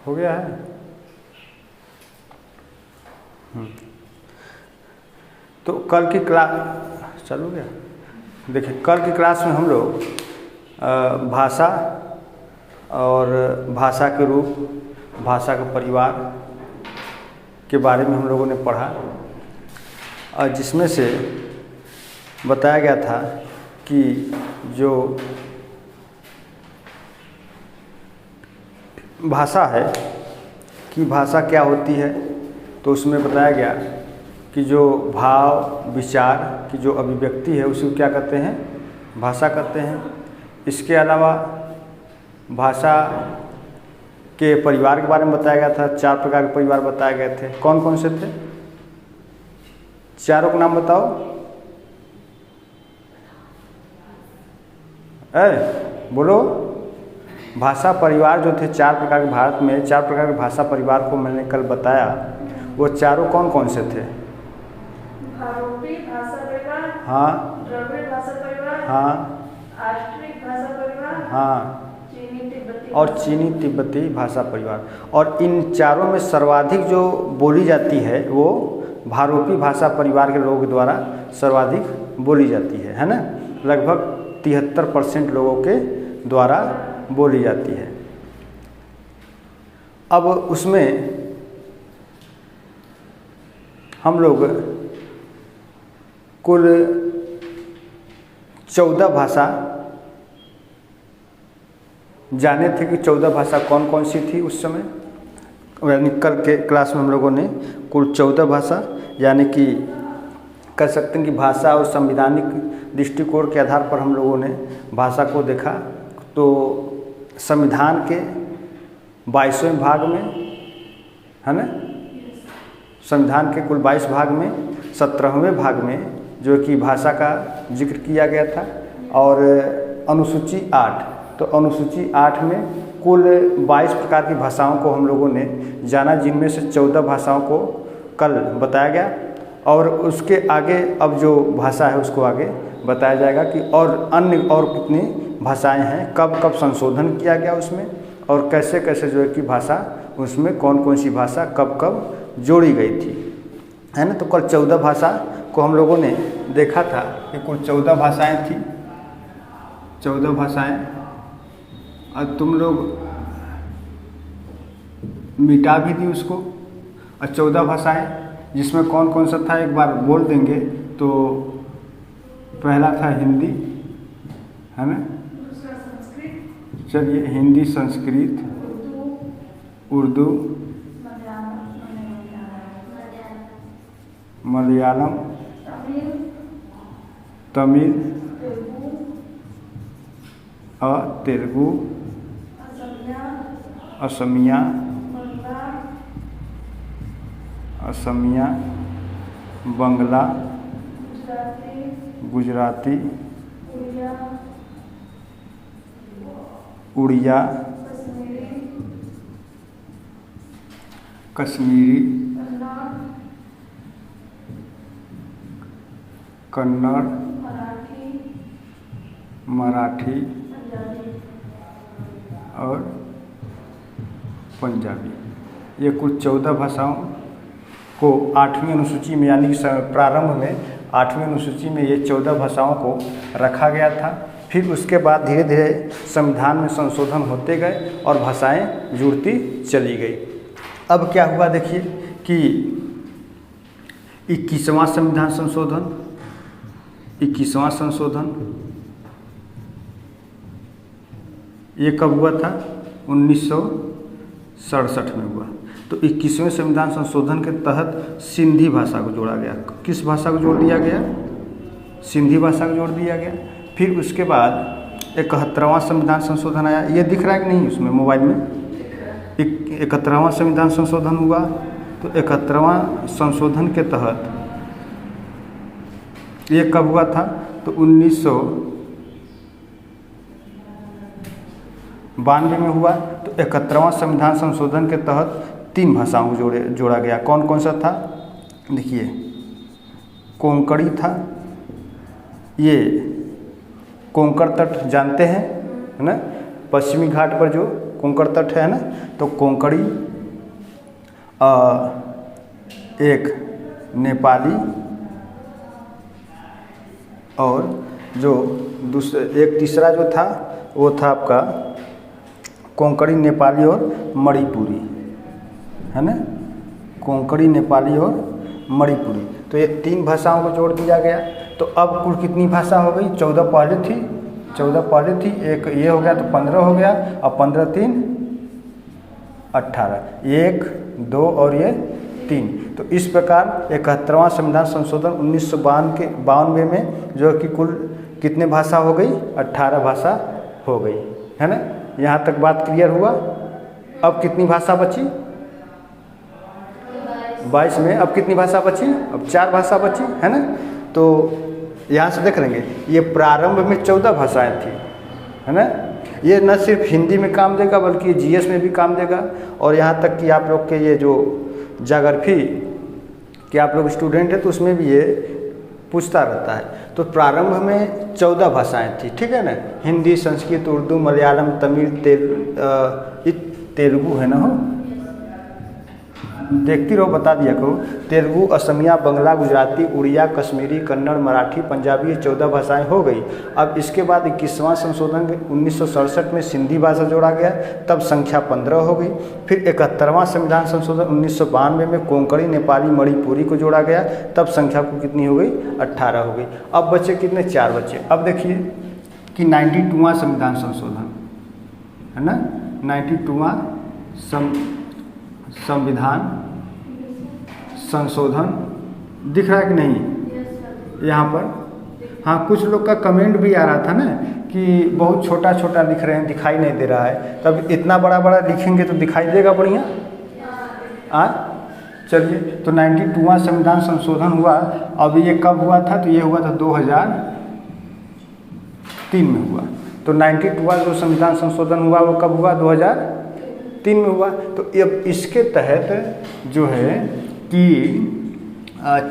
हो गया है। तो कल की क्लास चालू गया। देखिए कल की क्लास में हम लोग भाषा और भाषा के रूप, भाषा का परिवार के बारे में हम लोगों ने पढ़ा, और जिसमें से बताया गया था कि जो भाषा है कि भाषा क्या होती है। तो उसमें बताया गया कि जो भाव विचार की जो अभिव्यक्ति है उसे क्या कहते हैं, भाषा कहते हैं। इसके अलावा भाषा के परिवार के बारे में बताया गया था। 4 प्रकार के परिवार बताए गए थे। कौन कौन से थे? चारों का नाम बताओ। बोलो। भाषा परिवार जो थे 4 प्रकार के, भारत में 4 प्रकार के भाषा परिवार को मैंने कल बताया। वो चारों कौन कौन से थे? आरोपी भाषा परिवार, हाँ, द्रविड़ भाषा परिवार, हाँ, आष्ट्रिक भाषा परिवार, हाँ, चीनी तिब्बती और चीनी तिब्बती भाषा परिवार। और इन चारों में सर्वाधिक जो बोली जाती है वो भारोपी भाषा परिवार के लोगों के द्वारा सर्वाधिक बोली जाती है ना। लगभग 73% लोगों के द्वारा बोली जाती है। अब उसमें हम लोग कुल 14 भाषा जाने थे कि 14 भाषा कौन कौन सी थी उस समय। यानी कल के क्लास में हम लोगों ने कुल 14 भाषा, यानी कि कह सकते हैं कि भाषा और संवैधानिक दृष्टिकोण के आधार पर हम लोगों ने भाषा को देखा। तो संविधान के 22वें भाग में है ना, संविधान के कुल 22 भाग में 17वें भाग में जो कि भाषा का जिक्र किया गया था। और अनुसूची 8, तो अनुसूची 8 में कुल 22 प्रकार की भाषाओं को हम लोगों ने जाना, जिनमें से 14 भाषाओं को कल बताया गया। और उसके आगे अब जो भाषा है उसको आगे बताया जाएगा कि और अन्य और कितनी भाषाएं हैं, कब कब संशोधन किया गया उसमें, और कैसे कैसे जो है कि भाषा उसमें कौन कौन सी भाषा कब कब जोड़ी गई थी, है ना। तो कल 14 भाषा को हम लोगों ने देखा था कि कुल 14 भाषाएं थी। 14 भाषाएं, और तुम लोग मिटा भी दी उसको। और 14 भाषाएं जिसमें कौन कौन सा था एक बार बोल देंगे तो पहला था हिंदी, है ना। चलिए, हिंदी, संस्कृत, उर्दू, मलयालम, तमिल, तेलुगु, असमिया, बंगला, गुजराती, उड़िया, कश्मीरी, कन्नड़, मराठी और पंजाबी। ये कुल 14 भाषाओं को 8वीं अनुसूची में, यानी कि प्रारंभ में 8वीं अनुसूची में ये 14 भाषाओं को रखा गया था। फिर उसके बाद धीरे धीरे संविधान में संशोधन होते गए और भाषाएं जुड़ती चली गई। अब क्या हुआ देखिए कि 21वां संविधान संशोधन, 21वां संशोधन ये कब हुआ था? 1967 में हुआ। तो 21वें संविधान संशोधन के तहत सिंधी भाषा को जोड़ा गया। किस भाषा को जोड़ दिया गया? सिंधी भाषा को जोड़ दिया गया। फिर उसके बाद 71वां संविधान संशोधन आया। ये दिख रहा है कि नहीं उसमें मोबाइल में? 71वां संविधान संशोधन हुआ। तो 71वां संशोधन के तहत ये कब हुआ था? तो 1992 में हुआ। तो 71वां संविधान संशोधन के तहत 3 भाषाओं को जोड़ा गया। कौन कौन सा था? देखिए, कोंकणी था। ये कोंकण तट जानते हैं, है ना, पश्चिमी घाट पर जो कोंकण तट है ना, तो कोंकणी, एक नेपाली और जो दूसरे एक तीसरा जो था वो था आपका कोंकणी, नेपाली और मणिपुरी, है ना, कोंकणी, नेपाली और मणिपुरी। तो ये 3 भाषाओं को जोड़ दिया गया। तो अब कुल कितनी भाषा हो गई? 14 पहले थी, 14 पहले थी, एक ये हो गया तो 15 हो गया, अब 15 3 18, 1 2 और ये 3। तो इस प्रकार 71वां संविधान संशोधन 1992 में जो कि कुल कितने भाषा हो गई? 18 भाषा हो गई, है ना। यहाँ तक बात क्लियर हुआ। अब कितनी भाषा बची? 22 में अब कितनी भाषा बची? अब 4 भाषा बची, है ना। तो यहाँ से देख लेंगे, ये प्रारंभ में 14 भाषाएं थी, है ना। ये न सिर्फ हिंदी में काम देगा बल्कि जीएस में भी काम देगा। और यहाँ तक कि आप लोग के ये जो ज्योग्राफी कि आप लोग स्टूडेंट हैं तो उसमें भी ये पूछता रहता है। तो प्रारंभ में 14 भाषाएं थी, ठीक है ना। हिंदी, संस्कृत, उर्दू, मलयालम, तमिल, तेलुगु है ना, हो देखती रहो, बता दिया करो। तेलुगु, असमिया, बंगला, गुजराती, उड़िया, कश्मीरी, कन्नड़, मराठी, पंजाबी, ये 14 भाषाएं हो गई। अब इसके बाद 21वां संशोधन 1967 में सिंधी भाषा जोड़ा गया, तब संख्या 15 हो गई। फिर 71वां संविधान संशोधन 1992 में कोंकणी, नेपाली, मणिपुरी को जोड़ा गया, तब संख्या को कितनी हो गई? 18 हो गई। अब बचे कितने? 4 बचे। अब देखिए कि 92वां संविधान संशोधन, है ना, 92वां संविधान संशोधन दिख रहा है कि नहीं यहाँ पर? हाँ, कुछ लोग का कमेंट भी आ रहा था ना कि बहुत छोटा छोटा लिख रहे हैं, दिखाई नहीं दे रहा है। तब इतना बड़ा बड़ा लिखेंगे तो दिखाई देगा बढ़िया। चलिए, तो 92वां संविधान संशोधन हुआ। अब ये कब हुआ था? तो ये हुआ था 2003 में हुआ। तो 92वां जो संविधान संशोधन हुआ वो कब हुआ? 2003 में हुआ। तो अब इसके तहत जो है कि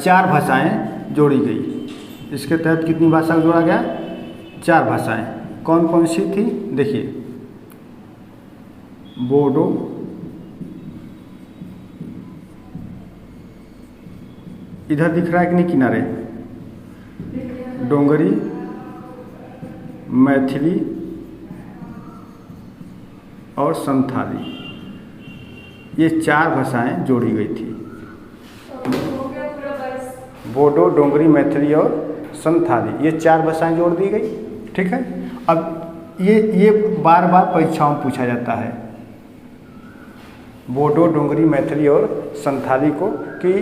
4 भाषाएं जोड़ी गई। इसके तहत कितनी भाषा जोड़ा गया? 4 भाषाएं। कौन कौन सी थी? देखिए, बोडो, इधर दिख रहा है कि नहीं किनारे? डोंगरी, मैथिली और संथाली, ये 4 भाषाएं जोड़ी गई थी। बोडो, डोंगरी, मैथिली और संथाली, ये 4 भाषाएं जोड़ दी गई, ठीक है। अब ये बार बार परीक्षाओं में पूछा जाता है, बोडो, डोंगरी, मैथिली और संथाली को, कि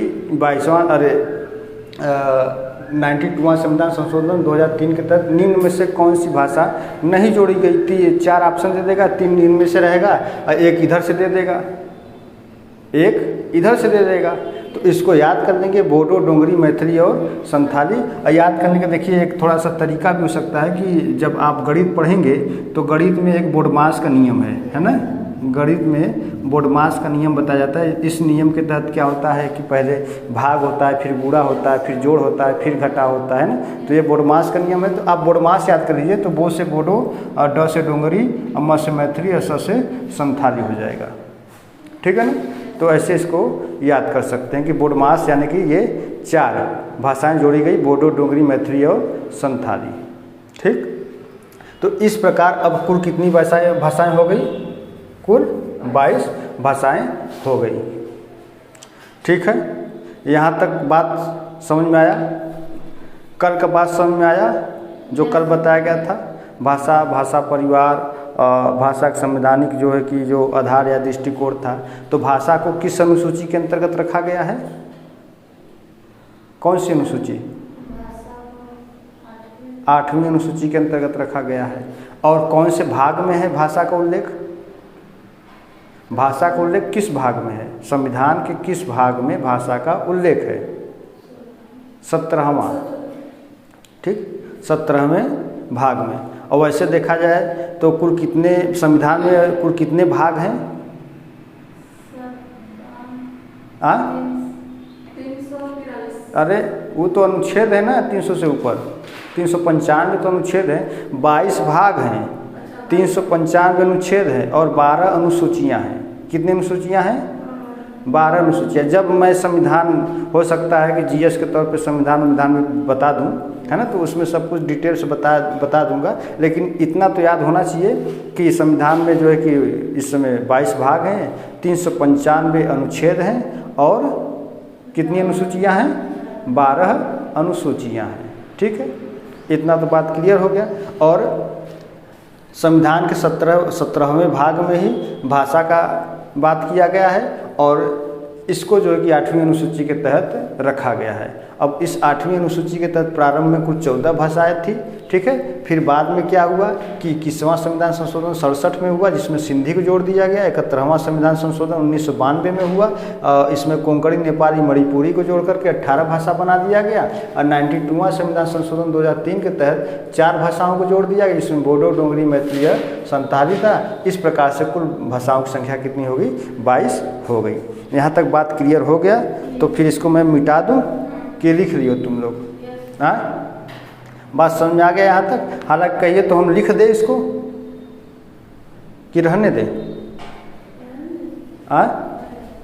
92वां संविधान संशोधन 2003 के तहत निम्न में से कौन सी भाषा नहीं जोड़ी गई थी? ये 4 ऑप्शन दे देगा, 3 निम्न में से रहेगा और 1 इधर से दे देगा, 1 इधर से दे देगा। तो इसको याद कर लेंगे, बोडो, डोंगरी, मैथिली और संथाली। और याद करने का देखिए एक थोड़ा सा तरीका भी हो सकता है कि जब आप गणित पढ़ेंगे तो गणित में एक बोडमास का नियम है ना। गणित में बोडमास का नियम बताया जाता है। इस नियम के तहत क्या होता है कि पहले भाग होता है, फिर गुणा होता है, फिर जोड़ होता है, फिर घटा होता है ना। तो ये बोडमास का नियम है। तो आप बोडमास याद कर लीजिए, तो बो से बोडो और ड से डोंगरी और म से मैथिली और स से संथाली हो जाएगा, ठीक है ना। तो ऐसे इसको याद कर सकते हैं कि बोडमास यानी कि ये 4 भाषाएं जोड़ी गई, बोडो, डोंगरी, मैथिली और संथाली, ठीक। तो इस प्रकार अब कुल कितनी भाषाएं हो गई? कुल 22 भाषाएं हो गई, ठीक है। यहाँ तक बात समझ में आया? कल का बात समझ में आया जो कल बताया गया था? भाषा परिवार, भाषा का संवैधानिक जो है कि जो आधार या दृष्टिकोण था। तो भाषा को किस अनुसूची के अंतर्गत रखा गया है? कौन सी अनुसूची? 8वीं अनुसूची के अंतर्गत रखा गया है। और कौन से भाग में है भाषा का उल्लेख? भाषा का उल्लेख किस भाग में है? संविधान के किस भाग में भाषा का उल्लेख है? 17वां, ठीक, 17वें भाग में। और वैसे देखा जाए तो कुल कितने संविधान में कुल कितने भाग हैं? 343। अरे वो तो अनुच्छेद है ना, 300 से ऊपर 395 तो अनुच्छेद है, 22 भाग हैं। 395 अनुच्छेद है और 12 अनुसूचियाँ हैं। कितनी अनुसूचियाँ हैं? 12 अनुसूचियाँ। जब मैं संविधान, हो सकता है कि जीएस के तौर पे संविधान में बता दूं, है ना, तो उसमें सब कुछ डिटेल से बता दूंगा, लेकिन इतना तो याद होना चाहिए कि संविधान में जो है कि इस समय 22 भाग हैं, 395 अनुच्छेद हैं और कितनी अनुसूचियाँ हैं? 12 अनुसूचियाँ हैं। ठीक है, इतना तो बात क्लियर हो गया। और संविधान के 17वें भाग में ही भाषा का बात किया गया है और इसको जो है कि 8वीं अनुसूची के तहत रखा गया है। अब इस 8वीं अनुसूची के तहत प्रारंभ में कुल 14 भाषाएं थी। ठीक है, फिर बाद में क्या हुआ कि 21वां संविधान संशोधन 67 में हुआ, जिसमें सिंधी को जोड़ दिया गया। 71वां संविधान संशोधन 1992 में हुआ, इसमें कोंकणी, नेपाली, मणिपुरी को जोड़ करके 18 भाषा बना दिया गया। और 92वां संविधान संशोधन 2003 के तहत 4 भाषाओं को जोड़ दिया गया, जिसमें बोडो, डोगरी, मैथिली, संताली था। इस प्रकार से कुल भाषाओं की संख्या कितनी हो गई? 22 हो गई। यहाँ तक बात क्लियर हो गया? तो फिर इसको मैं मिटा दूँ कि लिख लियो तुम लोग? हाँ, बात समझ में आ गया यहाँ तक? हालांकि कहिए तो हम लिख दे इसको कि रहने दे? हाँ,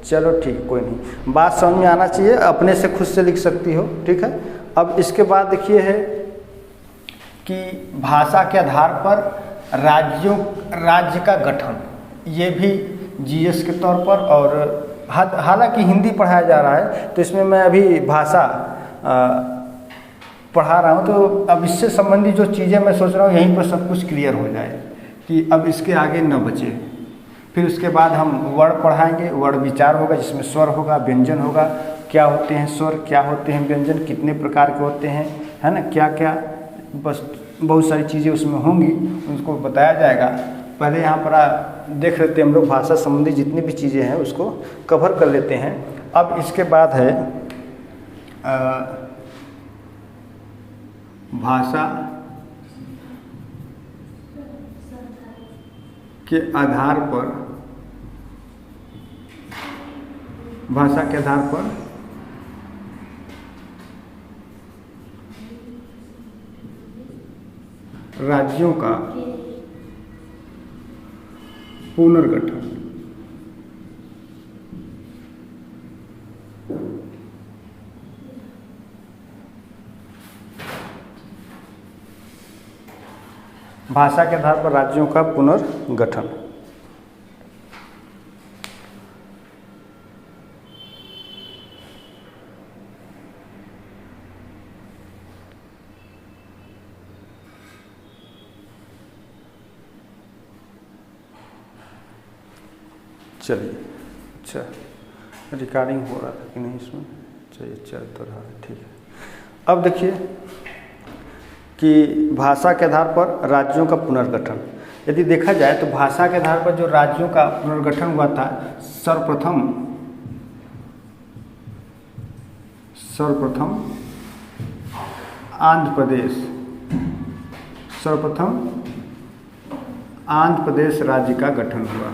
चलो ठीक, कोई नहीं, बात समझ में आना चाहिए, अपने से खुद से लिख सकती हो। ठीक है, अब इसके बाद देखिए है कि भाषा के आधार पर राज्य का गठन, ये भी जीएस के तौर पर, और हालांकि हिंदी पढ़ाया जा रहा है तो इसमें मैं अभी भाषा पढ़ा रहा हूँ, तो अब इससे संबंधित जो चीज़ें मैं सोच रहा हूँ यहीं पर सब कुछ क्लियर हो जाए कि अब इसके आगे न बचे। फिर उसके बाद हम वर्ण पढ़ाएंगे, वर्ण विचार होगा, जिसमें स्वर होगा, व्यंजन होगा, क्या होते हैं स्वर, क्या होते हैं व्यंजन, कितने प्रकार के होते हैं, है ना, क्या क्या, बस बहुत सारी चीज़ें उसमें होंगी, उसको बताया जाएगा। पहले यहाँ पर देख लेते हैं हम लोग भाषा संबंधी जितनी भी चीज़ें हैं उसको कवर कर लेते हैं। अब इसके बाद है भाषा के आधार पर, भाषा के आधार पर राज्यों का पुनर्गठन। भाषा के आधार पर राज्यों का पुनर्गठन। चलिए, अच्छा रिकॉर्डिंग हो रहा था कि नहीं इसमें? चलिए, चल तो रहा है, ठीक है। अब देखिए कि भाषा के आधार पर राज्यों का पुनर्गठन, यदि देखा जाए तो भाषा के आधार पर जो राज्यों का पुनर्गठन हुआ था, सर्वप्रथम आंध्र प्रदेश राज्य का गठन हुआ।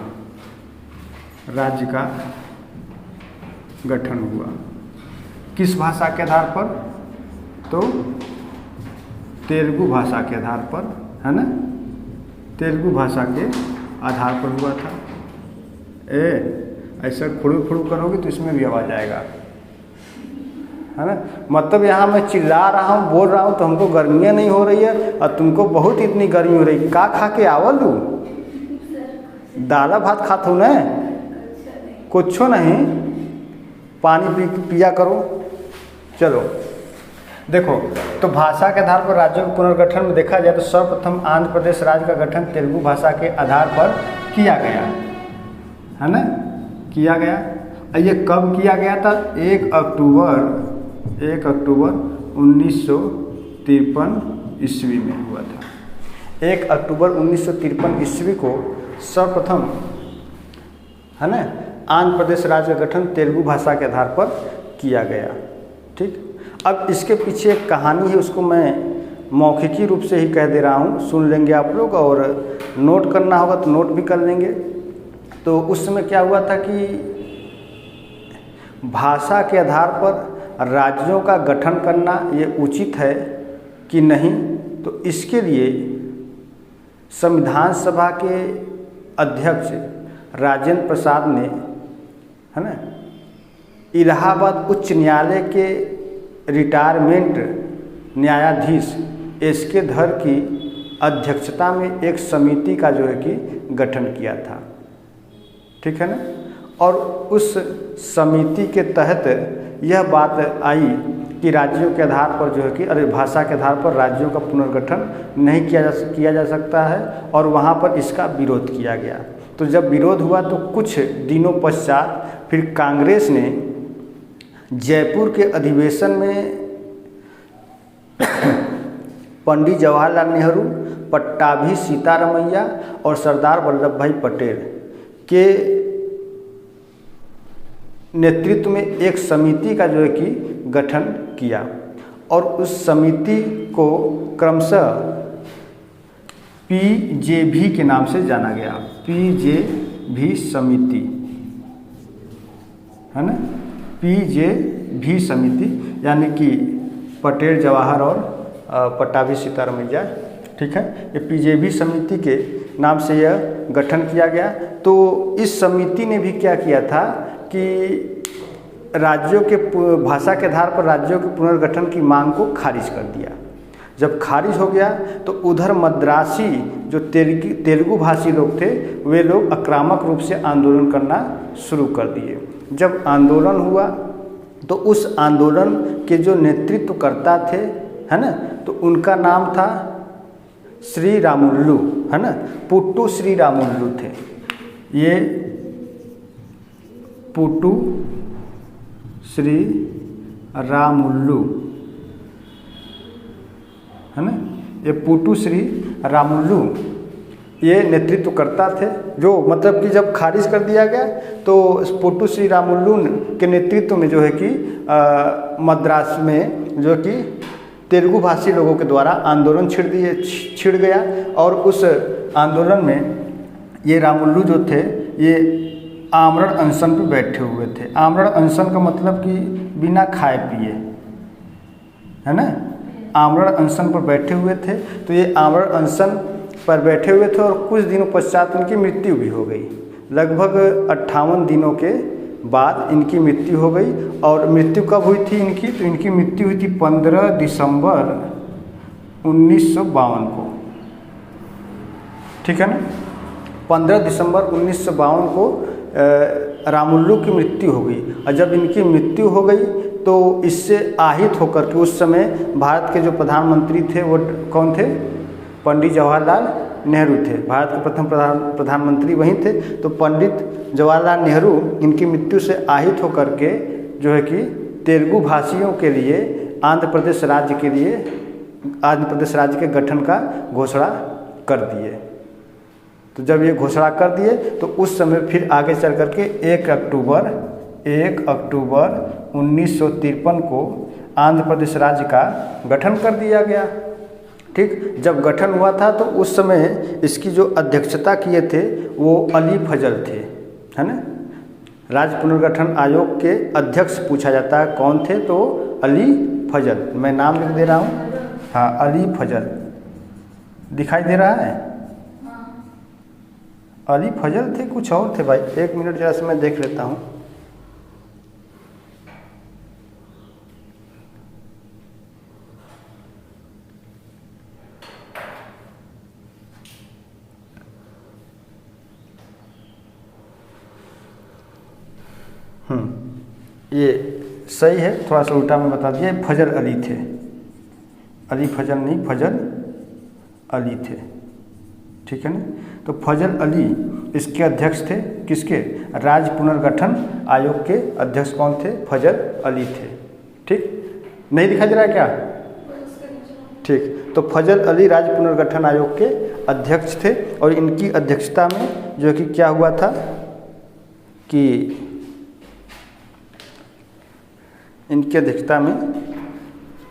राज्य का गठन हुआ किस भाषा के आधार पर? तो तेलुगु भाषा के आधार पर, है ना, तेलुगु भाषा के आधार पर हुआ था। ऐसा खुड़ू खुड़ू करोगे तो इसमें भी आवाज आएगा, है ना। मतलब यहाँ मैं चिल्ला रहा हूँ, बोल रहा हूँ, तो हमको गर्मियाँ नहीं हो रही है और तुमको बहुत इतनी गर्मी हो रही। का खा के आवल लू? दाला भात खात हूँ न, कुछ नहीं, पानी पिया करो। चलो देखो, तो भाषा के आधार पर राज्यों के पुनर्गठन में देखा जाए तो सर्वप्रथम आंध्र प्रदेश राज्य का गठन तेलुगु भाषा के आधार पर किया गया, है ना, किया गया। ये कब किया गया था? 1 अक्टूबर 1953 ईस्वी में हुआ था। 1 अक्टूबर 1953 ईस्वी को सर्वप्रथम, है ना, आंध्र प्रदेश राज्य का गठन तेलुगु भाषा के आधार पर किया गया। ठीक, अब इसके पीछे एक कहानी है, उसको मैं मौखिकी रूप से ही कह दे रहा हूँ, सुन लेंगे आप लोग, और नोट करना होगा तो नोट भी कर लेंगे। तो उस समय क्या हुआ था कि भाषा के आधार पर राज्यों का गठन करना ये उचित है कि नहीं, तो इसके लिए संविधान सभा के अध्यक्ष राजेंद्र प्रसाद ने, है ना, इलाहाबाद उच्च न्यायालय के रिटायरमेंट न्यायाधीश एस.के. धर की अध्यक्षता में एक समिति का जो है कि गठन किया था, ठीक है ना। और उस समिति के तहत यह बात आई कि राज्यों के आधार पर जो है कि भाषा के आधार पर राज्यों का पुनर्गठन नहीं किया जा सकता है, और वहाँ पर इसका विरोध किया गया। तो जब विरोध हुआ तो कुछ दिनों पश्चात फिर कांग्रेस ने जयपुर के अधिवेशन में पंडित जवाहरलाल नेहरू, पट्टाभी सीतारमैया और सरदार वल्लभ भाई पटेल के नेतृत्व में एक समिति का जो है कि गठन किया, और उस समिति को क्रमशः पीजेभी के नाम से जाना गया। पीजेभी समिति, है ना, पीजेभी समिति, यानी कि पटेल, जवाहर और पट्टाभी सीतारमैया, ठीक है। ये पीजेभी समिति के नाम से यह गठन किया गया। तो इस समिति ने भी क्या किया था कि राज्यों के भाषा के आधार पर राज्यों के पुनर्गठन की मांग को खारिज कर दिया। जब खारिज हो गया तो उधर मद्रासी जो तेलुगु भाषी लोग थे, वे लोग आक्रामक रूप से आंदोलन करना शुरू कर दिए। जब आंदोलन हुआ तो उस आंदोलन के जो नेतृत्वकर्ता थे, है ना, तो उनका नाम था श्री रामुल्लू, है ना, पुट्टू श्री रामुल्लू थे। ये पुट्टू श्री रामुल्लू, है ना, ये पुट्टू श्री रामुल्लू ये नेतृत्वकर्ता थे। जो मतलब कि जब खारिज कर दिया गया तो पुट्टू श्री रामुल्लू के नेतृत्व में जो है कि मद्रास में जो कि तेलुगु भाषी लोगों के द्वारा आंदोलन छिड़ गया, और उस आंदोलन में ये रामुल्लू जो थे ये आमरण अनशन पर बैठे हुए थे। आमरण अनशन का मतलब कि बिना खाए पिए, है ना, आमरण अनशन पर बैठे हुए थे। तो ये आमरण अनशन पर बैठे हुए थे और कुछ दिनों पश्चात उनकी मृत्यु भी हो गई। लगभग 58 दिनों के बाद इनकी मृत्यु हो गई। और मृत्यु कब हुई थी इनकी? तो इनकी मृत्यु हुई थी 15 दिसंबर 1952 को, ठीक है ना। 15 दिसंबर 1952 को रामुल्लू की मृत्यु हो गई। और जब इनकी मृत्यु हो गई तो इससे आहित होकर के उस समय भारत के जो प्रधानमंत्री थे वो कौन थे? पंडित जवाहरलाल नेहरू थे। भारत के प्रथम प्रधानमंत्री वहीं थे। तो पंडित जवाहरलाल नेहरू इनकी मृत्यु से आहित होकर के जो है कि तेलुगु भाषियों के लिए आंध्र प्रदेश राज्य के गठन का घोषणा कर दिए। तो जब ये घोषणा कर दिए तो उस समय फिर आगे चल करके 1 अक्टूबर 1953 को आंध्र प्रदेश राज्य का गठन कर दिया गया। ठीक, जब गठन हुआ था तो उस समय इसकी जो अध्यक्षता किए थे वो अली फजल थे, है ना। राज्य पुनर्गठन आयोग के अध्यक्ष पूछा जाता है कौन थे? तो अली फजल। मैं नाम लिख दे रहा हूँ, हाँ, अली फजल। दिखाई दे रहा है? अली फजल थे, कुछ और थे भाई। 1 मिनट जरा से मैं देख लेता हूँ। ये सही है, थोड़ा सा उल्टा में बता दिया। फजल अली थे, अली फजल नहीं, फजल अली थे, ठीक है ना। तो फजल अली इसके अध्यक्ष थे। किसके? राज्य पुनर्गठन आयोग के अध्यक्ष कौन थे? फजल अली थे। ठीक, नहीं दिखाई दे रहा है क्या? ठीक, तो फजल अली राज्य पुनर्गठन आयोग के अध्यक्ष थे। और इनकी अध्यक्षता में जो कि क्या हुआ था कि इनकी अध्यक्षता में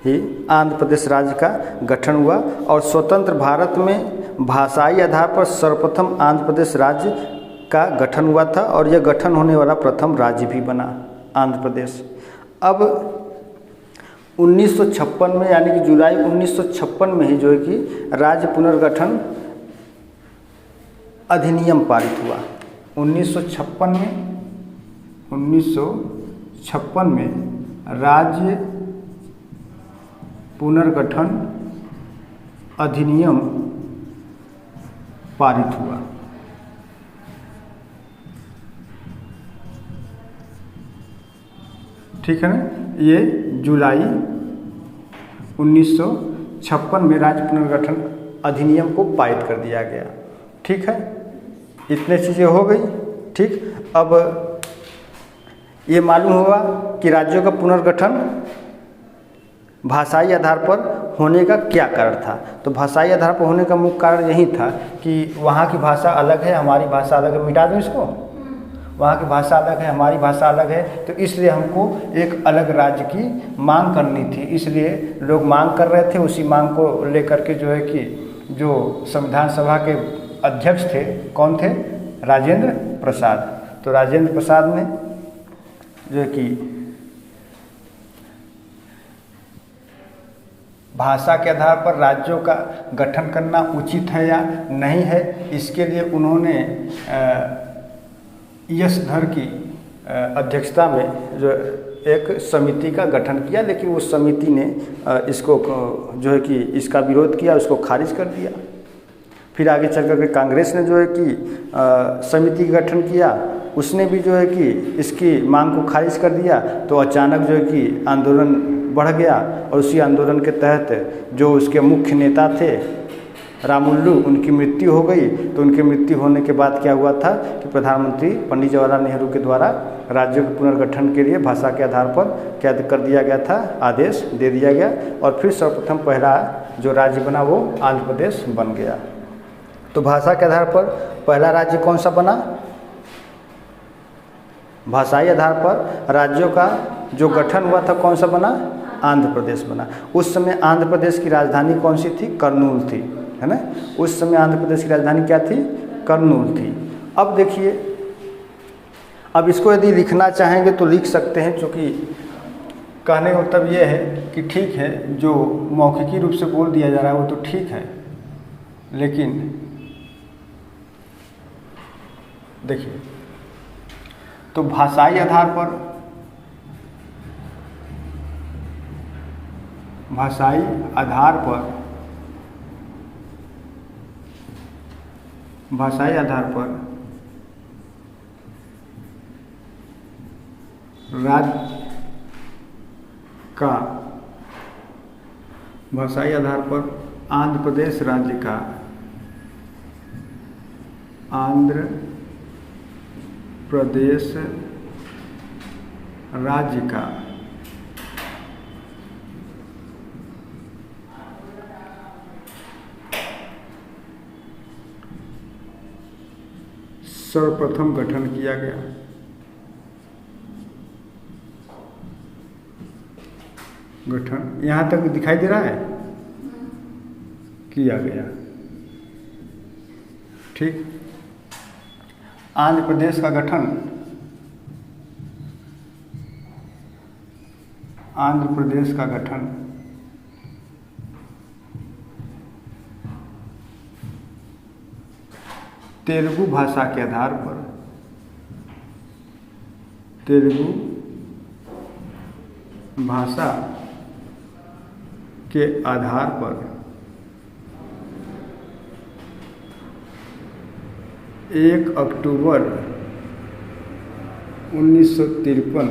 ही आंध्र प्रदेश राज्य का गठन हुआ। और स्वतंत्र भारत में भाषाई आधार पर सर्वप्रथम आंध्र प्रदेश राज्य का गठन हुआ था। और यह गठन होने वाला प्रथम राज्य भी बना आंध्र प्रदेश। अब 1956 में, यानी कि जुलाई 1956 में ही जो है कि राज्य पुनर्गठन अधिनियम पारित हुआ 1956 में राज्य पुनर्गठन अधिनियम पारित हुआ। ठीक है ना, ये जुलाई 1956 में राज्य पुनर्गठन अधिनियम को पारित कर दिया गया। ठीक है, इतने चीज़ें हो गई। ठीक, अब ये मालूम हुआ कि राज्यों का पुनर्गठन भाषाई आधार पर होने का क्या कारण था। तो भाषाई आधार पर होने का मुख्य कारण यही था कि वहाँ की भाषा अलग है, हमारी भाषा अलग है। मिटा दूँ इसको, वहाँ की भाषा अलग है, हमारी भाषा अलग है, तो इसलिए हमको एक अलग राज्य की मांग करनी थी। इसलिए लोग मांग कर रहे थे। उसी मांग को लेकर के जो है कि जो संविधान सभा के अध्यक्ष थे, कौन थे? राजेंद्र प्रसाद। तो राजेंद्र प्रसाद ने जो है कि भाषा के आधार पर राज्यों का गठन करना उचित है या नहीं है, इसके लिए उन्होंने यशधर की अध्यक्षता में जो एक समिति का गठन किया, लेकिन उस समिति ने इसको जो है कि इसका विरोध किया, उसको खारिज कर दिया। फिर आगे चल कर के कांग्रेस ने जो है कि समिति का गठन किया, उसने भी जो है कि इसकी मांग को खारिज कर दिया। तो अचानक जो है कि आंदोलन बढ़ गया और उसी आंदोलन के तहत जो उसके मुख्य नेता थे रामुल्लू, उनकी मृत्यु हो गई। तो उनकी मृत्यु होने के बाद क्या हुआ था कि प्रधानमंत्री पंडित जवाहरलाल नेहरू के द्वारा राज्यों के पुनर्गठन के लिए भाषा के आधार पर क्या कर दिया गया था? आदेश दे दिया गया। और फिर सर्वप्रथम पहला जो राज्य बना वो आंध्र प्रदेश बन गया। तो भाषा के आधार पर पहला राज्य कौन सा बना? भाषाई आधार पर राज्यों का जो गठन हुआ था कौन सा बना? आंध्र प्रदेश बना। उस समय आंध्र प्रदेश की राजधानी कौन सी थी? कर्नूल थी, है ना। उस समय आंध्र प्रदेश की राजधानी क्या थी? कर्नूल थी। अब देखिए, अब इसको यदि लिखना चाहेंगे तो लिख सकते हैं, क्योंकि कहने का मतलब ये है कि ठीक है, जो मौखिकी रूप से बोल दिया जा रहा है वो तो ठीक है, लेकिन देखिए, तो भाषाई आधार पर भाषाई आधार पर आंध्र प्रदेश राज्य का आंध्र प्रदेश राज्य का सर्वप्रथम गठन किया गया। गठन यहाँ तक दिखाई दे रहा है, किया गया। ठीक, आंध्र प्रदेश का गठन तेलुगु भाषा के आधार पर, तेलुगु भाषा के आधार पर 1 अक्टूबर 1953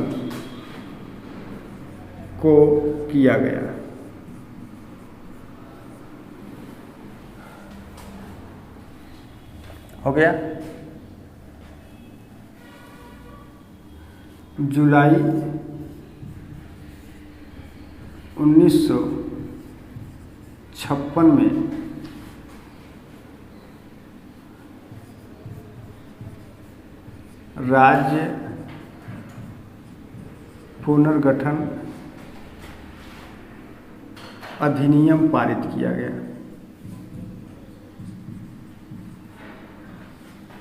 को किया गया। हो गया। जुलाई 1956 में राज्य पुनर्गठन अधिनियम पारित किया गया।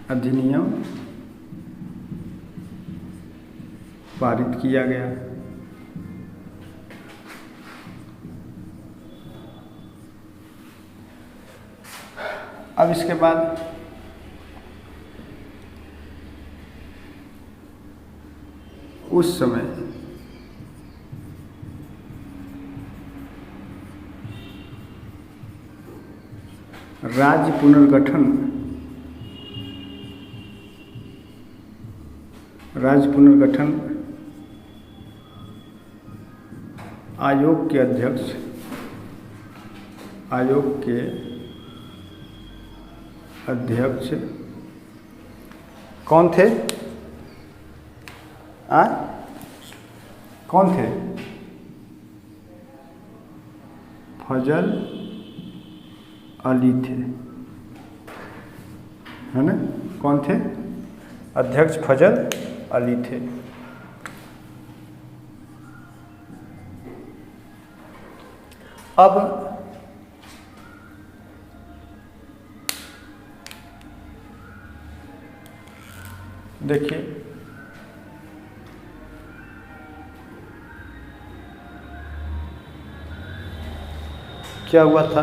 अधिनियम पारित किया गया। अब इसके बाद उस समय राज्य पुनर्गठन आयोग के अध्यक्ष कौन थे? कौन थे? फजल अली थे, है ना? कौन थे? अध्यक्ष फजल अली थे। अब देखिए क्या हुआ था।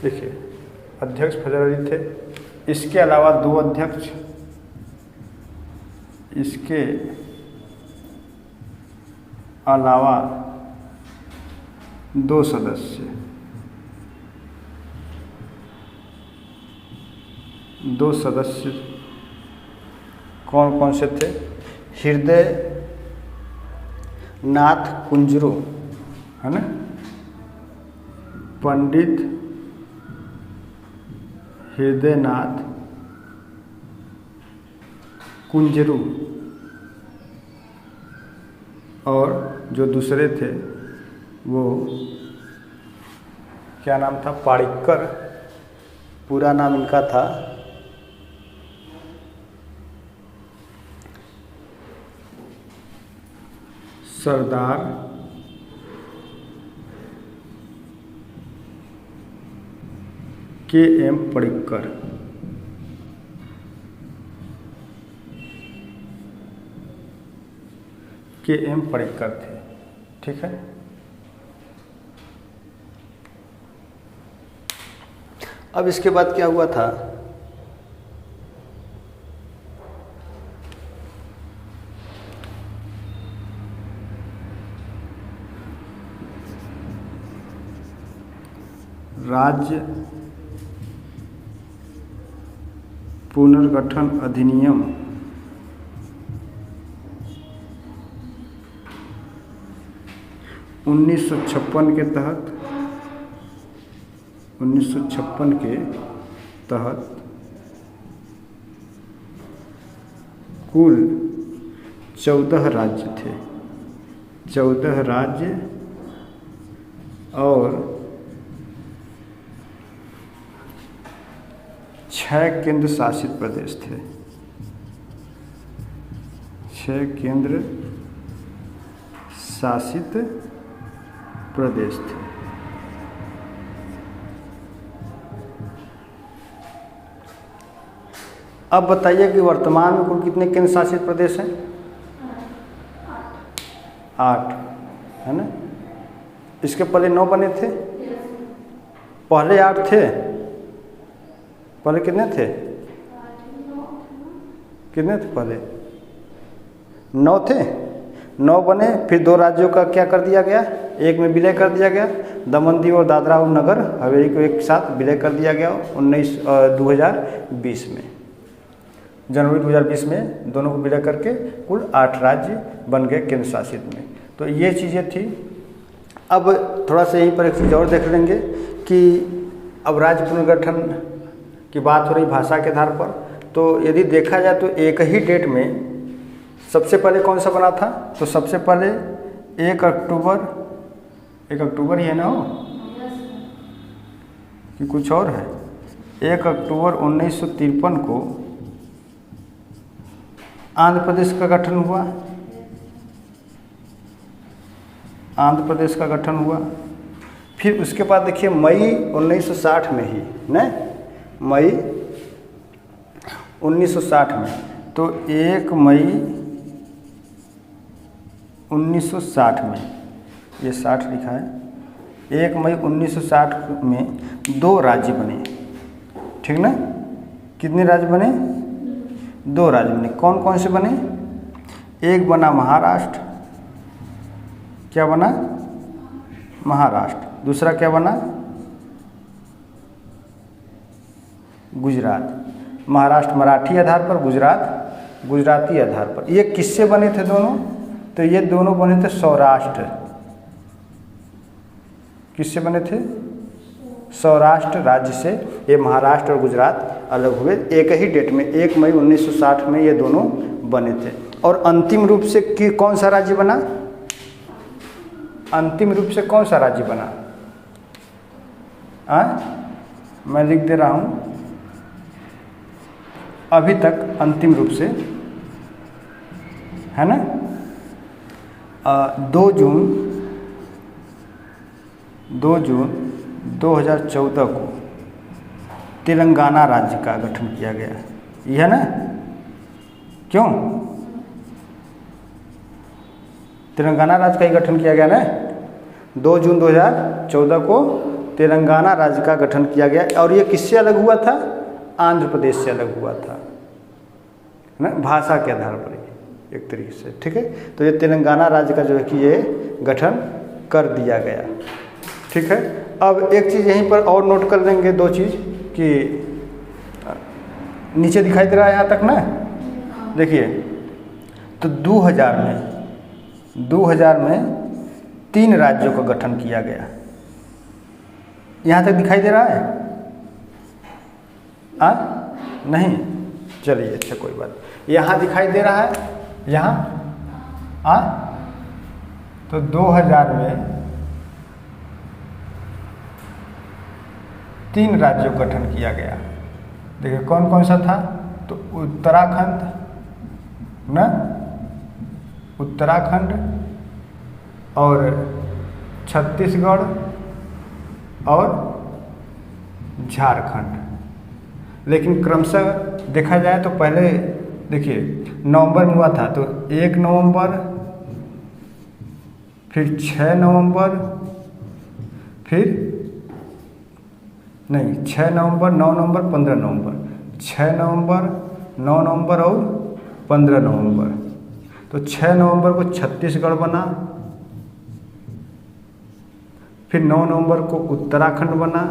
देखिए अध्यक्ष फजल अली थे, इसके अलावा 2 अध्यक्ष, इसके अलावा 2 सदस्य, 2 सदस्य कौन कौन से थे? हृदय नाथ कुंजरू, है ना? पंडित हृदयनाथ कुंजरू, और जो दूसरे थे वो क्या नाम था? पाड़िक्कर। पूरा नाम इनका था सरदार के.एम. पडिक्कर। के.एम. पडिक्कर थे, ठीक है। अब इसके बाद क्या हुआ था? राज्य पुनर्गठन अधिनियम 1956 के तहत कुल 14 राज्य थे, 14 राज्य और 6 केंद्र शासित प्रदेश थे, 6 केंद्र शासित प्रदेश थे। अब बताइए कि वर्तमान में कुल कितने केंद्र शासित प्रदेश हैं? 8, है ना? इसके पहले 9 बने थे, पहले 8 थे, पहले कितने थे? कितने थे पहले? 9 थे, 9 बने, फिर 2 राज्यों का क्या कर दिया गया? एक में विलय कर दिया गया, दमन दीव और दादरा और नगर हवेली को एक साथ विलय कर दिया गया 2020 में, जनवरी 2020 में दोनों को विलय करके कुल 8 राज्य बन गए केंद्र शासित में। तो ये चीज़ें थी। अब थोड़ा सा यहीं पर एक चीज़ और देख लेंगे कि अब राज्य पुनर्गठन की बात हो रही भाषा के आधार पर, तो यदि देखा जाए तो एक ही डेट में सबसे पहले कौन सा बना था? तो सबसे पहले 1 अक्टूबर ही है ना, हो कि कुछ और है? 1 अक्टूबर 1953 को आंध्र प्रदेश का गठन हुआ, आंध्र प्रदेश का गठन हुआ। फिर उसके बाद देखिए मई 1960 में ही, न मई 1960 में, तो 1 मई 1960 में, ये 60 लिखा है, 1 मई 1960 में 2 राज्य बने, ठीक ना। कितने राज्य बने? 2 राज्य बने। कौन कौन से बने? एक बना महाराष्ट्र, क्या बना? महाराष्ट्र। दूसरा क्या बना? गुजरात। महाराष्ट्र मराठी आधार पर, गुजरात गुजराती आधार पर। ये किससे बने थे दोनों? तो ये दोनों बने थे सौराष्ट्र। किससे बने थे? सौराष्ट्र राज्य से ये महाराष्ट्र और गुजरात अलग हुए एक ही डेट में, 1 मई 1960 में ये दोनों बने थे। और अंतिम रूप से कौन सा राज्य बना? अंतिम रूप से कौन सा राज्य बना? मैं लिख दे रहा हूँ, अभी तक अंतिम रूप से, है ना, 2 जून 2014 को तेलंगाना राज्य का गठन किया गया। यह है ना? क्यों? तेलंगाना राज्य का ही गठन किया गया ना। 2 जून 2014 को तेलंगाना राज्य का गठन किया गया। और ये किससे अलग हुआ था? आंध्र प्रदेश से अलग हुआ था ना, भाषा के आधार पर एक तरीके से। ठीक है, तो ये तेलंगाना राज्य का जो है कि ये गठन कर दिया गया। ठीक है, अब एक चीज़ यहीं पर और नोट कर लेंगे, 2 चीज़ कि नीचे दिखाई दे रहा है यहाँ तक ना। देखिए, तो 2000 में 3 राज्यों का गठन किया गया। यहाँ तक दिखाई दे रहा है? नहीं, चलिए अच्छा कोई बात। यहाँ दिखाई दे रहा है, यहाँ तो 2000 में 3 राज्यों का गठन किया गया। देखिए कौन कौन सा था? तो उत्तराखंड ना, उत्तराखंड और छत्तीसगढ़ और झारखंड। लेकिन क्रमशः देखा जाए तो पहले देखिए नवंबर में हुआ था, तो 1 नवंबर, फिर 6 नवंबर, फिर नहीं 6 नवंबर, 9 नवंबर, 15 नवंबर, 6 नवंबर, 9 नवंबर और 15 नवंबर। तो 6 नवंबर को छत्तीसगढ़ बना, फिर 9 नवंबर को उत्तराखंड बना,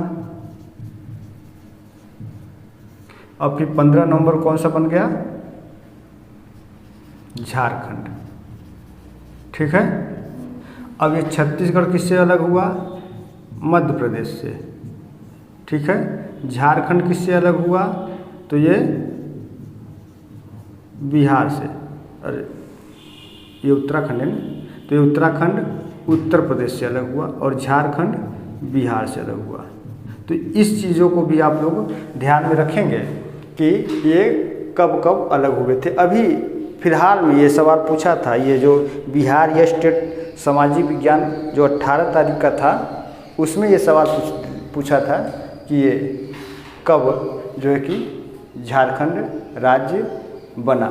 और फिर 15 नवंबर कौन सा बन गया? झारखंड। ठीक है, अब ये छत्तीसगढ़ किससे अलग हुआ? मध्य प्रदेश से। ठीक है, झारखंड किससे अलग हुआ? तो ये बिहार से। अरे ये उत्तराखंड है ना, तो ये उत्तराखंड उत्तर प्रदेश से अलग हुआ और झारखंड बिहार से अलग हुआ। तो इस चीज़ों को भी आप लोग ध्यान में रखेंगे कि ये कब कब अलग हुए थे। अभी फिलहाल में ये सवाल पूछा था, ये जो बिहार या स्टेट सामाजिक विज्ञान जो 18 तारीख का था, उसमें ये सवाल पूछा था कि ये कब जो है कि झारखंड राज्य बना।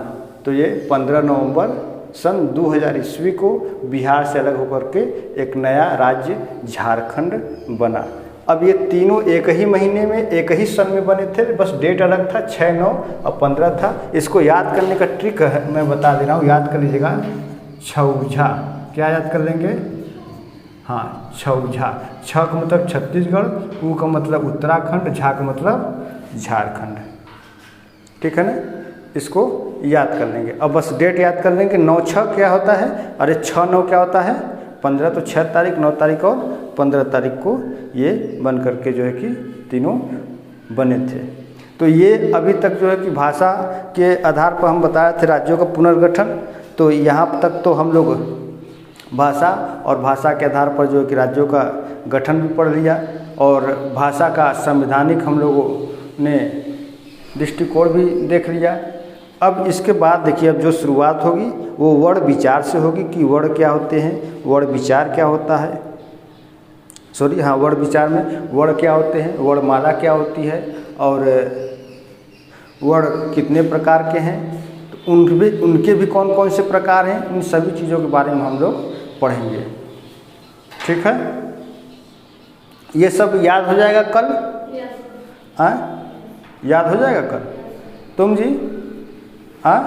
तो ये 15 नवंबर सन 2000 ईस्वी को बिहार से अलग होकर के एक नया राज्य झारखंड बना। अब ये तीनों एक ही महीने में एक ही सन में बने थे, बस डेट अलग था, 6, 9 और 15 था। इसको याद करने का ट्रिक है, मैं बता दे रहा हूँ, याद कर लीजिएगा। छौझा, क्या याद कर लेंगे? हाँ, छौझा। छ का मतलब छत्तीसगढ़, उ का मतलब उत्तराखंड, झा का मतलब झारखंड। ठीक है ना, इसको याद कर लेंगे। अब बस डेट याद कर लेंगे। 9/6 क्या होता है? अरे 6/9 क्या होता है? 15। तो 6 तारीख, 9 तारीख और 15 तारीख को ये बन करके जो है कि तीनों बने थे। तो ये अभी तक जो है कि भाषा के आधार पर हम बताए थे राज्यों का पुनर्गठन। तो यहाँ तक तो हम लोग भाषा और भाषा के आधार पर जो है कि राज्यों का गठन भी पढ़ लिया और भाषा का संवैधानिक हम लोगों ने दृष्टिकोण भी देख लिया। अब इसके बाद देखिए, अब जो शुरुआत होगी वो वर्ण विचार से होगी कि वर्ण क्या होते हैं, वर्ण विचार क्या होता है। वर्ण विचार में वर्ण क्या होते हैं, वर्णमाला क्या होती है और वर्ण कितने प्रकार के हैं, तो उनके भी कौन कौन से प्रकार हैं, इन सभी चीज़ों के बारे में हम लोग पढ़ेंगे। ठीक है, ये सब याद हो जाएगा कल। याद हो जाएगा कल? तुम जी, हाँ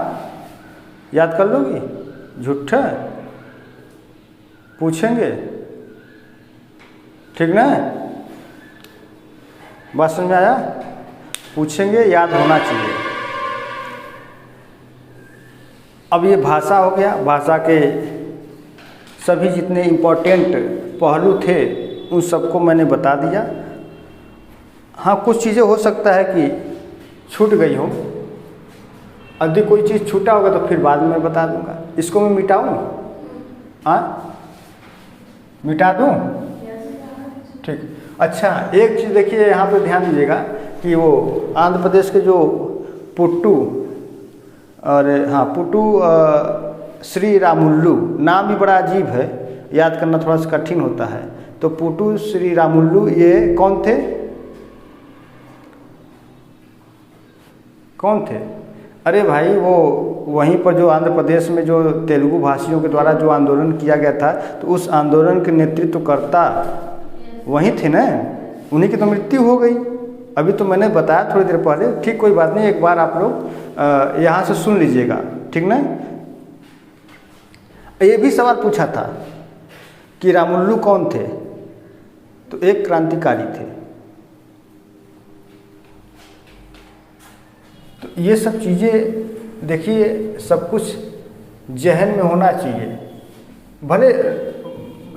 याद कर लोगी? झूठा पूछेंगे, ठीक ना? बात समझ में आया? पूछेंगे, याद होना चाहिए। अब ये भाषा हो गया, भाषा के सभी जितने इम्पोर्टेंट पहलू थे उन सबको मैंने बता दिया। हाँ, कुछ चीज़ें हो सकता है कि छूट गई हो, यदि कोई चीज़ छूटा होगा तो फिर बाद में मैं बता दूंगा। इसको मैं मिटाऊँ? हाँ, मिटा दूँ? ठीक। अच्छा, एक चीज़ देखिए, यहाँ पे ध्यान दीजिएगा कि वो आंध्र प्रदेश के जो पुट्टू और हाँ पुट्टू श्री रामुल्लू, नाम भी बड़ा अजीब है, याद करना थोड़ा सा कठिन होता है। तो पुट्टू श्री रामुल्लू ये कौन थे? कौन थे? अरे भाई, वो वहीं पर जो आंध्र प्रदेश में जो तेलुगु भाषियों के द्वारा जो आंदोलन किया गया था, तो उस आंदोलन के नेतृत्वकर्ता वहीं थे ना, उन्हीं की तो मृत्यु हो गई। अभी तो मैंने बताया थोड़ी देर पहले, ठीक, कोई बात नहीं, एक बार आप लोग यहाँ से सुन लीजिएगा, ठीक ना? ये भी सवाल पूछा था कि रामुल्लू कौन थे, तो एक क्रांतिकारी थे। तो ये सब चीज़ें देखिए, सब कुछ जहन में होना चाहिए। भले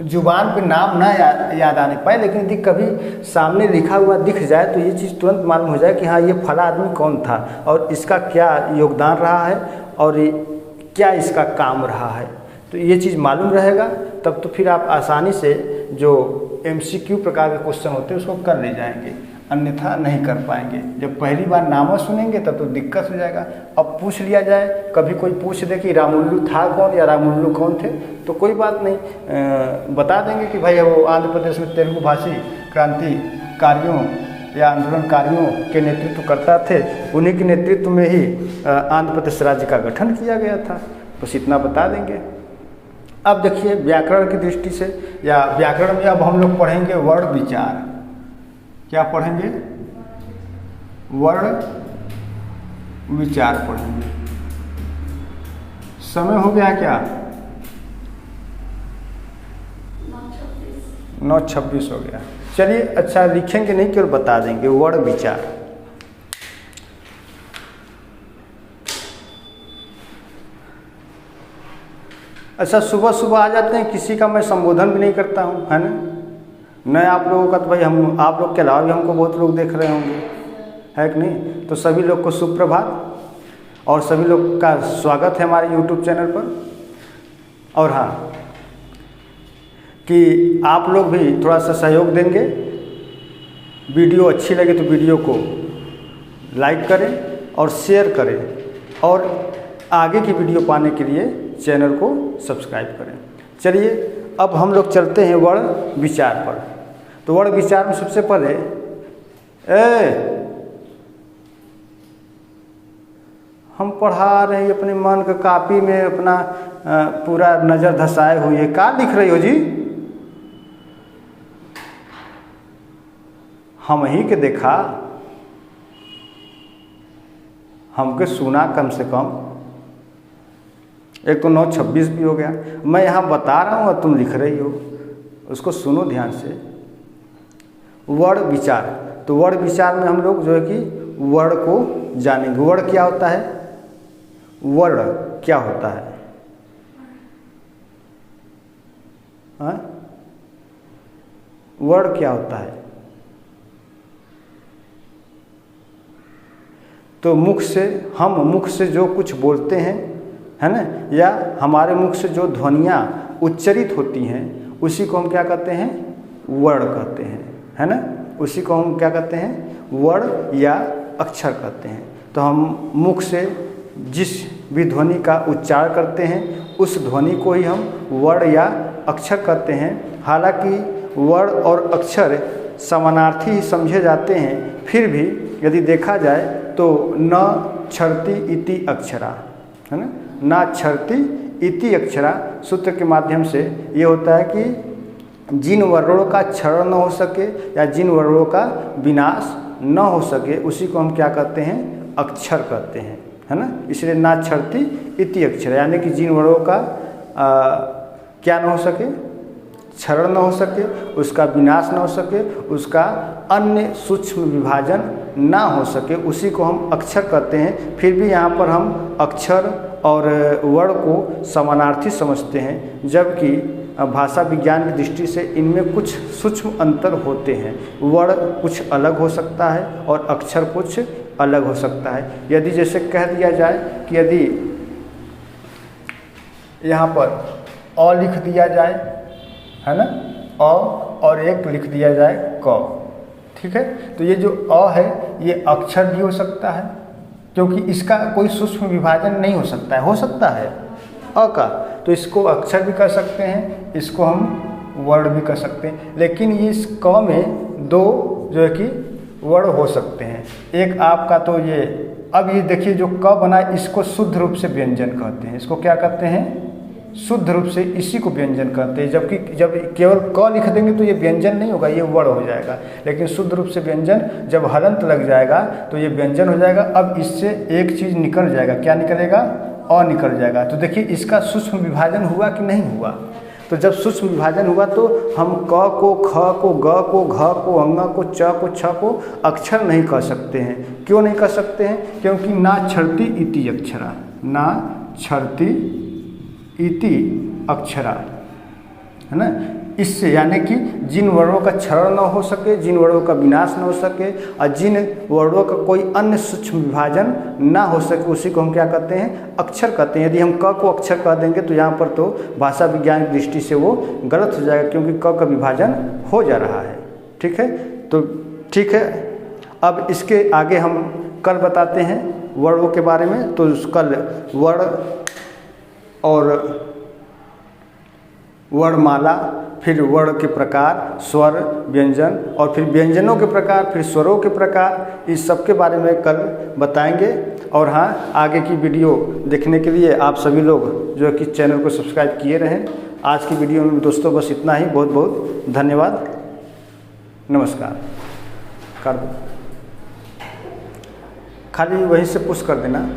जुबान पे नाम ना याद आने पाए, लेकिन यदि कभी सामने लिखा हुआ दिख जाए तो ये चीज़ तुरंत मालूम हो जाए कि हाँ, ये फला आदमी कौन था और इसका क्या योगदान रहा है और क्या इसका काम रहा है। तो ये चीज़ मालूम रहेगा, तब तो फिर आप आसानी से जो MCQ प्रकार के क्वेश्चन होते हैं उसको कर ले जाएंगे, अन्यथा नहीं कर पाएंगे। जब पहली बार नाम सुनेंगे तब तो दिक्कत हो जाएगा। अब पूछ लिया जाए, कभी कोई पूछ दे कि रामुल्लू था कौन या रामुल्लू कौन थे, तो कोई बात नहीं, बता देंगे कि भाई वो आंध्र प्रदेश में तेलुगु भाषी क्रांतिकारियों या आंदोलनकारियों के नेतृत्वकर्ता थे, उन्हीं के नेतृत्व में ही आंध्र प्रदेश राज्य का गठन किया गया था। बस इतना बता देंगे। अब देखिए, व्याकरण की दृष्टि से या व्याकरण में अब हम लोग पढ़ेंगे वर्ण विचार। क्या पढ़ेंगे? वर्ण विचार पढ़ेंगे। समय हो गया क्या? 9:26 हो गया। चलिए, अच्छा लिखेंगे नहीं, केवल बता देंगे वर्ण विचार। अच्छा, सुबह सुबह आ जाते हैं, किसी का मैं संबोधन भी नहीं करता हूँ, है ना? न आप लोगों का, तो भाई हम आप लोग के अलावा भी हमको बहुत लोग देख रहे होंगे, है कि नहीं? तो सभी लोग को सुप्रभात और सभी लोग का स्वागत है हमारे YouTube चैनल पर। और हाँ, कि आप लोग भी थोड़ा सा सहयोग देंगे, वीडियो अच्छी लगे तो वीडियो को लाइक करें और शेयर करें, और आगे की वीडियो पाने के लिए चैनल को सब्सक्राइब करें। चलिए, अब हम लोग चलते हैं वर्ण विचार पर। तो वर्ण विचार में सबसे पहले हम पढ़ा रहे हैं अपने मन का कॉपी में, अपना पूरा नज़र धसाए हुए, क्या लिख रही हो जी? हम ही के देखा, हमके सुना कम से कम। एक तो 9:26 भी हो गया, मैं यहाँ बता रहा हूँ और तुम लिख रही हो, उसको सुनो ध्यान से। वर्ण विचार, तो वर्ण विचार में हम लोग जो है कि वर्ण को जानेंगे। वर्ण क्या होता है? वर्ण क्या होता है? हाँ? वर्ण क्या होता है? तो मुख से, हम मुख से जो कुछ बोलते हैं, है ना, या हमारे मुख से जो ध्वनियाँ उच्चरित होती हैं, उसी को हम क्या कहते हैं? वर्ण कहते हैं, है ना? उसी को हम क्या कहते हैं? वर्ण या अक्षर कहते हैं। तो हम मुख से जिस भी ध्वनि का उच्चारण करते हैं, उस ध्वनि को ही हम वर्ण या अक्षर कहते हैं। हालांकि वर्ण और अक्षर समानार्थी ही समझे जाते हैं, फिर भी यदि देखा जाए तो न क्षरति इति अक्षरा, है ना, ना क्षरति इति अक्षरा सूत्र के माध्यम से ये होता है कि जिन वर्णों का क्षरण न हो सके या जिन वर्णों का विनाश न हो सके उसी को हम क्या कहते हैं, अक्षर कहते हैं, है ना। इसलिए ना क्षरति इति अक्षर, यानी कि जिन वर्णों का क्या न हो सके, क्षरण न हो सके, उसका विनाश न हो सके, उसका अन्य सूक्ष्म विभाजन ना हो सके, उसी को हम अक्षर कहते हैं। फिर भी यहाँ पर हम अक्षर और वर्ण को समानार्थी समझते हैं, जबकि भाषा विज्ञान की दृष्टि से इनमें कुछ सूक्ष्म अंतर होते हैं। वर्ण कुछ अलग हो सकता है और अक्षर कुछ अलग हो सकता है। यदि जैसे कह दिया जाए कि यदि यहाँ पर अ लिख दिया जाए, है ना, अ और एक लिख दिया जाए क, ठीक है, तो ये जो अ है ये अक्षर भी हो सकता है, क्योंकि इसका कोई सूक्ष्म विभाजन नहीं हो सकता है अ का, तो इसको अक्षर भी कर सकते हैं, इसको हम वर्ण भी कर सकते हैं। लेकिन ये इस क में दो जो है कि वर्ण हो सकते हैं। एक आपका तो ये, अब ये देखिए जो क बना इसको शुद्ध रूप से व्यंजन कहते हैं, इसको क्या कहते हैं, शुद्ध रूप से इसी को व्यंजन कहते हैं। जबकि जब केवल क लिख देंगे तो ये व्यंजन नहीं होगा, ये वर्ण हो जाएगा। लेकिन शुद्ध रूप से व्यंजन जब हलंत लग जाएगा तो ये व्यंजन हो जाएगा। अब इससे एक चीज़ निकल जाएगा, क्या निकलेगा, अ निकल जाएगा। तो देखिए इसका सूक्ष्म विभाजन हुआ कि नहीं हुआ। तो जब सूक्ष्म विभाजन हुआ तो हम क को, ख को, ग को, घ को, अंग को, च को, छ को अक्षर नहीं कह सकते हैं। क्यों नहीं कह सकते हैं, क्योंकि ना क्षरति इति अक्षरा, ना क्षरति इति अक्षरा, है ना। इससे यानी कि जिन वर्णों का क्षरण न हो सके, जिन वर्णों का विनाश न हो सके और जिन वर्णों का कोई अन्य सूक्ष्म विभाजन ना हो सके, उसी को हम क्या कहते हैं, अक्षर कहते हैं। यदि हम क को अक्षर कह देंगे तो यहाँ पर तो भाषा विज्ञान की दृष्टि से वो गलत हो जाएगा, क्योंकि क का विभाजन हो जा रहा है। ठीक है, तो ठीक है, अब इसके आगे हम कल बताते हैं वर्णों के बारे में। तो कल वर्ण और वर्णमाला, फिर वर्ण के प्रकार, स्वर, व्यंजन, और फिर व्यंजनों के प्रकार, फिर स्वरों के प्रकार, इस सब के बारे में कल बताएंगे। और हाँ, आगे की वीडियो देखने के लिए आप सभी लोग जो है कि चैनल को सब्सक्राइब किए रहें। आज की वीडियो में दोस्तों बस इतना ही। बहुत बहुत धन्यवाद, नमस्कार। कर दो, खाली वहीं से पुश कर देना।